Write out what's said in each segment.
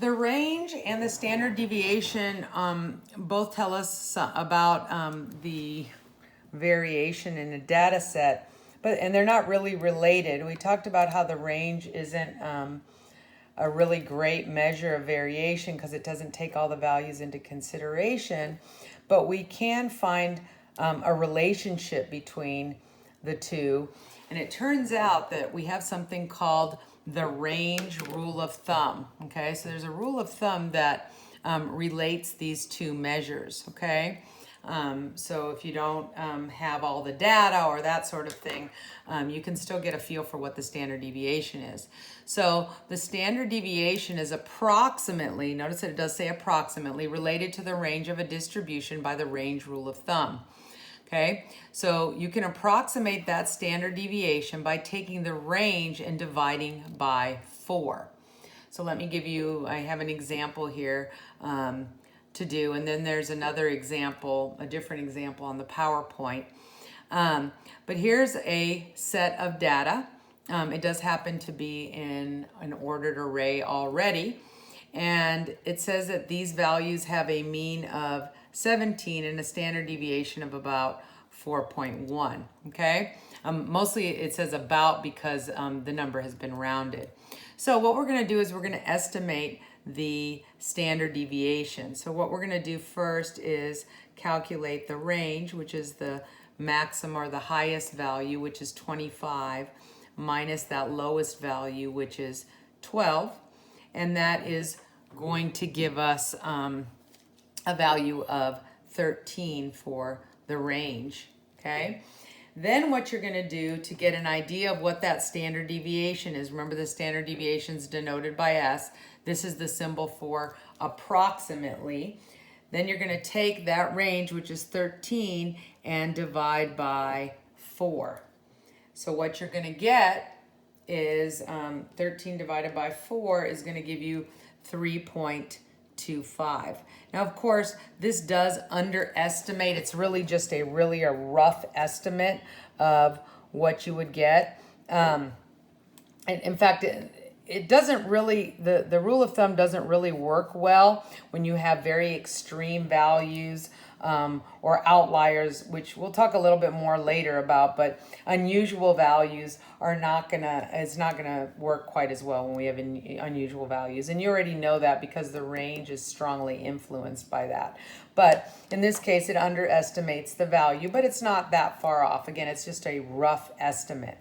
The range and the standard deviation both tell us about the variation in a data set, and they're not really related. We talked about how the range isn't a really great measure of variation because it doesn't take all the values into consideration, but we can find a relationship between the two. And it turns out that we have something called the range rule of thumb. Okay, so there's a rule of thumb that relates these two measures. Okay, so if you don't have all the data or that sort of thing, you can still get a feel for what the standard deviation is. So the standard deviation is approximately, notice that it does say approximately, related to the range of a distribution by the range rule of thumb. Okay, so you can approximate that standard deviation by taking the range and dividing by 4. So let me give you, I have an example here to do, and then there's another example, a different example on the PowerPoint. But here's a set of data. It does happen to be in an ordered array already, and it says that these values have a mean of 17 and a standard deviation of about 4.1, okay? Mostly it says about because the number has been rounded. So what we're gonna do is we're gonna estimate the standard deviation. So what we're gonna do first is calculate the range, which is the maximum or the highest value, which is 25, minus that lowest value, which is 12, and that is going to give us a value of 13 for the range, okay? Then what you're going to do to get an idea of what that standard deviation is, remember the standard deviation is denoted by S. This is the symbol for approximately. Then you're going to take that range, which is 13, and divide by 4. So what you're going to get is 13 divided by 4 is going to give you 3.25. Now, of course, this does underestimate. It's really just a rough estimate of what you would get. And in fact, it doesn't really, the rule of thumb doesn't really work well when you have very extreme values or outliers, which we'll talk a little bit more later about, but unusual values are it's not gonna work quite as well when we have unusual values. And you already know that because the range is strongly influenced by that. But in this case, it underestimates the value, but it's not that far off. Again, it's just a rough estimate.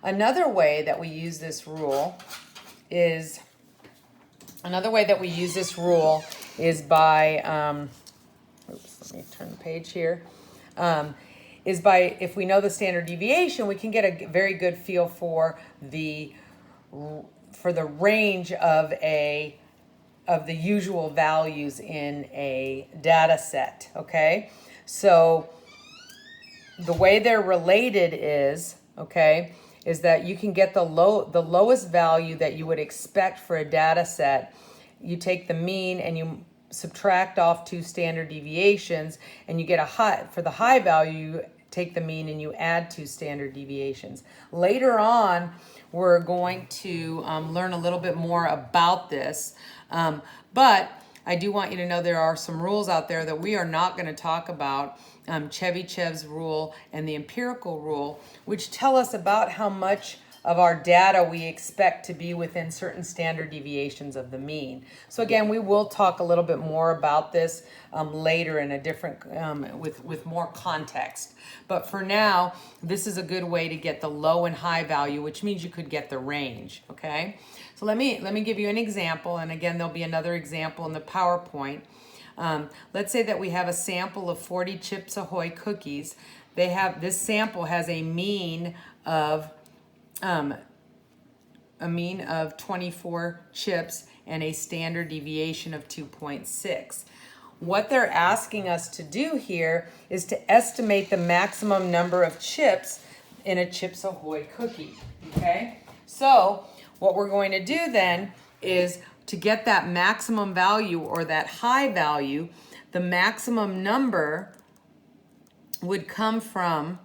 Another way that we use this rule is by, oops, let me turn the page here, is by, if we know the standard deviation, we can get a very good feel for the range of the usual values in a data set, okay? So the way they're related is, okay, is that you can get the lowest value that you would expect for a data set. You take the mean and you subtract off 2 standard deviations, and you get for the high value, you take the mean and you add 2 standard deviations. Later on, we're going to learn a little bit more about this, but I do want you to know there are some rules out there that we are not going to talk about, Chevyshev's rule and the empirical rule, which tell us about how much of our data we expect to be within certain standard deviations of the mean. So again, we will talk a little bit more about this later in a different, with more context. But for now, this is a good way to get the low and high value, which means you could get the range, okay? So let me give you an example, and again, there'll be another example in the PowerPoint. Let's say that we have a sample of 40 Chips Ahoy cookies. This sample has a mean of 24 chips and a standard deviation of 2.6. What they're asking us to do here is to estimate the maximum number of chips in a Chips Ahoy cookie, okay? So what we're going to do then is to get that maximum value or that high value, the maximum number would come from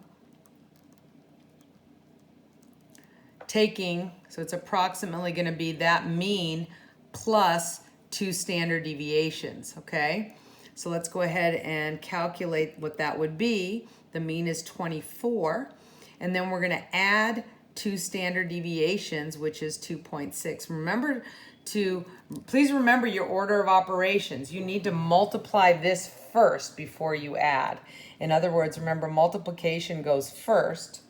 taking, so it's approximately going to be that mean plus 2 standard deviations, okay? So let's go ahead and calculate what that would be. The mean is 24, and then we're going to add 2 standard deviations, which is 2.6. Please remember your order of operations. You need to multiply this first before you add. In other words, remember, multiplication goes first.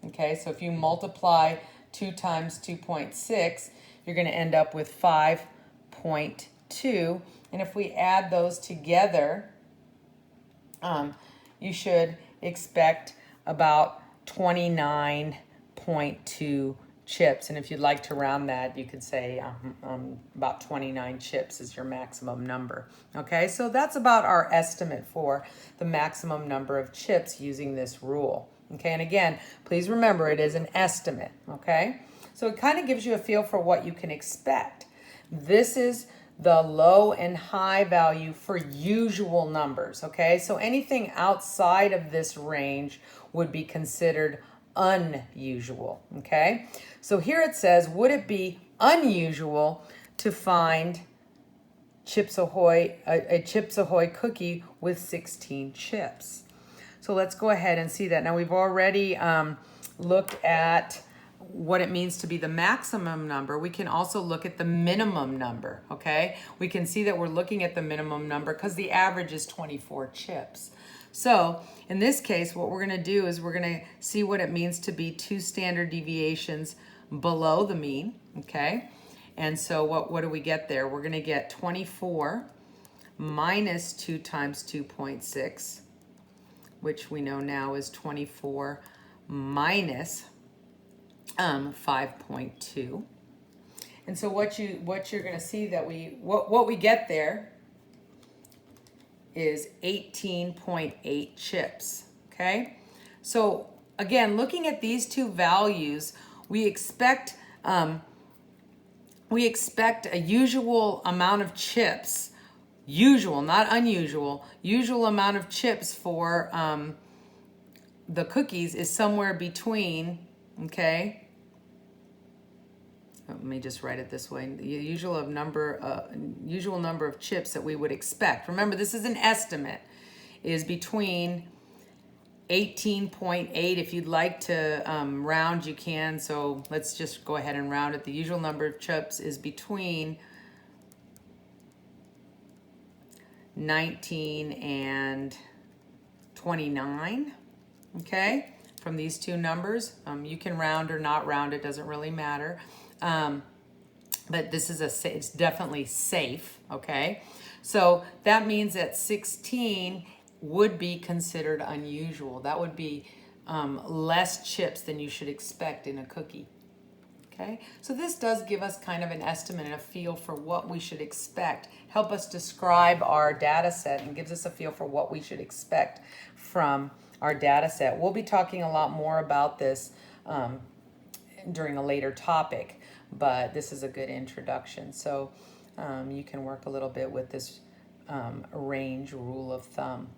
Okay, so if you multiply 2 times 2.6, you're going to end up with 5.2. And if we add those together, you should expect about 29.2 chips. And if you'd like to round that, you could say about 29 chips is your maximum number. Okay, so that's about our estimate for the maximum number of chips using this rule. Okay, and again, please remember it is an estimate. Okay, so it kind of gives you a feel for what you can expect. This is the low and high value for usual numbers. Okay, so anything outside of this range would be considered unusual. Okay, so here it says, would it be unusual to find Chips Ahoy, a Chips Ahoy cookie with 16 chips? So let's go ahead and see that. Now we've already looked at what it means to be the maximum number. We can also look at the minimum number, okay? We can see that we're looking at the minimum number because the average is 24 chips. So in this case, what we're going to do is we're going to see what it means to be 2 standard deviations below the mean, okay? And so what do we get there? We're going to get 24 minus 2 times 2.6, which we know now is 24 minus 5.2. And so what you're going to see that what we get there is 18.8 chips. Okay, so again, looking at these two values, we expect a usual amount of chips. Usual, not unusual. Usual amount of chips for the cookies is somewhere between, okay, let me just write it this way. The usual number of chips that we would expect. Remember, this is an estimate. Is between 18.8. If you'd like to round, you can. So let's just go ahead and round it. The usual number of chips is between 19 and 29. Okay, from these two numbers. You can round or not round. It doesn't really matter. But this is it's definitely safe, okay? So that means that 16 would be considered unusual. That would be less chips than you should expect in a cookie, okay? So this does give us kind of an estimate and a feel for what we should expect, help us describe our data set, and gives us a feel for what we should expect from our data set. We'll be talking a lot more about this during a later topic, but this is a good introduction. So you can work a little bit with this range rule of thumb.